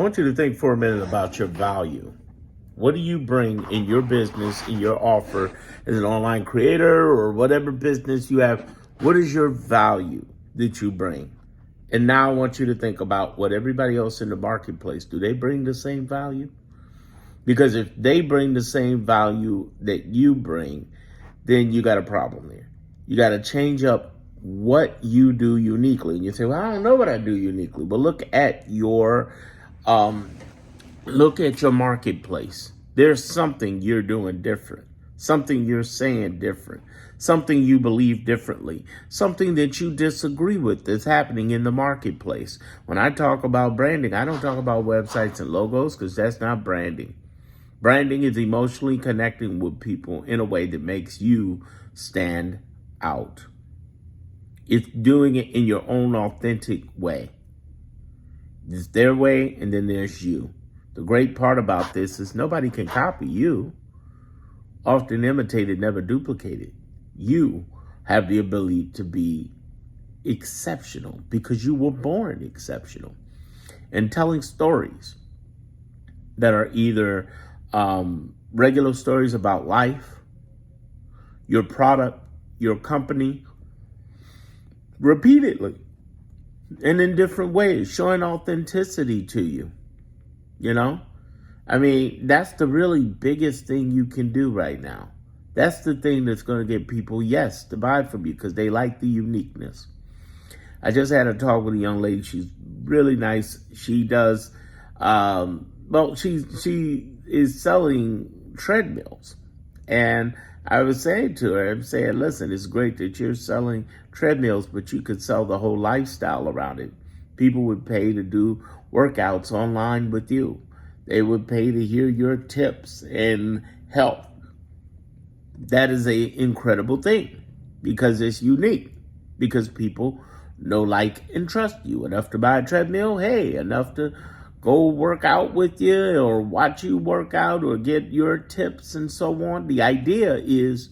want you to think for a minute about your value. What do you bring in your business, in your offer as an online creator or whatever business you have? What is your value that you bring? And now I want you to think about what everybody else in the marketplace, do they bring the same value? Because if they bring the same value that you bring, then you got a problem there. You got to change up what you do uniquely. And you say, well, I don't know what I do uniquely. But look at your marketplace. There's something you're doing different, something you're saying different, something you believe differently, something that you disagree with that's happening in the marketplace. When I talk about branding, I don't talk about websites and logos because that's not branding. Branding is emotionally connecting with people in a way that makes you stand out. It's doing it in your own authentic way. There's their way, and then there's you. The great part about this is nobody can copy you. Often imitated, never duplicated. You have the ability to be exceptional because you were born exceptional. And telling stories that are either regular stories about life, your product, your company, repeatedly and in different ways, showing authenticity to you. You know, I mean, that's the really biggest thing you can do right now. That's the thing that's going to get people, yes, to buy from you because they like the uniqueness. I just had a talk with a young lady. She's really nice. She does, she is selling treadmills. And I was saying to her, I'm saying, listen, it's great that you're selling treadmills, but you could sell the whole lifestyle around it. People would pay to do workouts online with you. They would pay to hear your tips and help. That is an incredible thing because it's unique, because people know, like, and trust you enough to buy a treadmill. Hey, enough to go work out with you or watch you work out or get your tips and so on. The idea is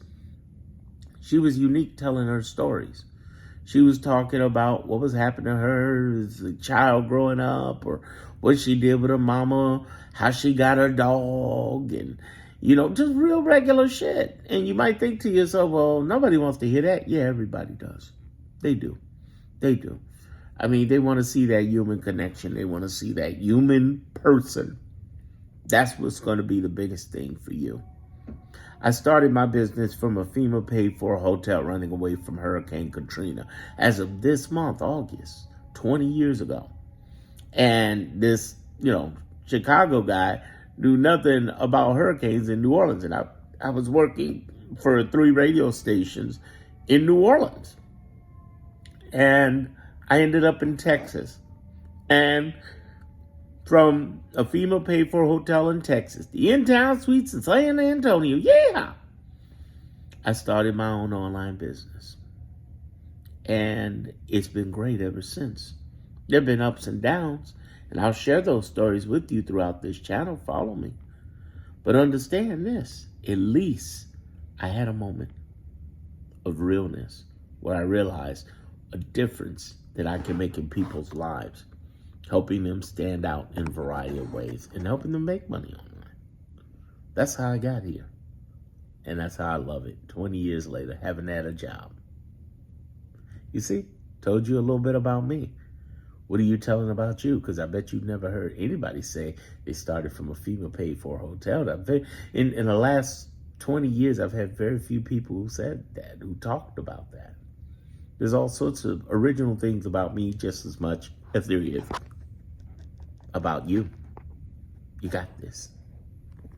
she was unique telling her stories. She was talking about what was happening to her as a child growing up, or what she did with her mama, how she got her dog, and, you know, just real regular shit. And you might think to yourself, well, nobody wants to hear that. Yeah, everybody does. They do. They do. I mean, they want to see that human connection. They want to see that human person. That's what's going to be the biggest thing for you. I started my business from a FEMA paid-for hotel running away from Hurricane Katrina as of this month, August, 20 years ago. And this, Chicago guy knew nothing about hurricanes in New Orleans. And I was working for 3 radio stations in New Orleans. And I ended up in Texas. And from a FEMA paid-for hotel in Texas, the in-town suites in San Antonio, yeah, I started my own online business. And it's been great ever since. There have been ups and downs, and I'll share those stories with you throughout this channel. Follow me. But understand this, at least I had a moment of realness where I realized a difference that I can make in people's lives, helping them stand out in a variety of ways and helping them make money online. That's how I got here. And that's how I love it. 20 years later, haven't had a job. You see, told you a little bit about me. What are you telling about you? Because I bet you've never heard anybody say they started from a FEMA paid-for hotel. In the last 20 years, I've had very few people who said that, who talked about that. There's all sorts of original things about me just as much as there is about you. You got this.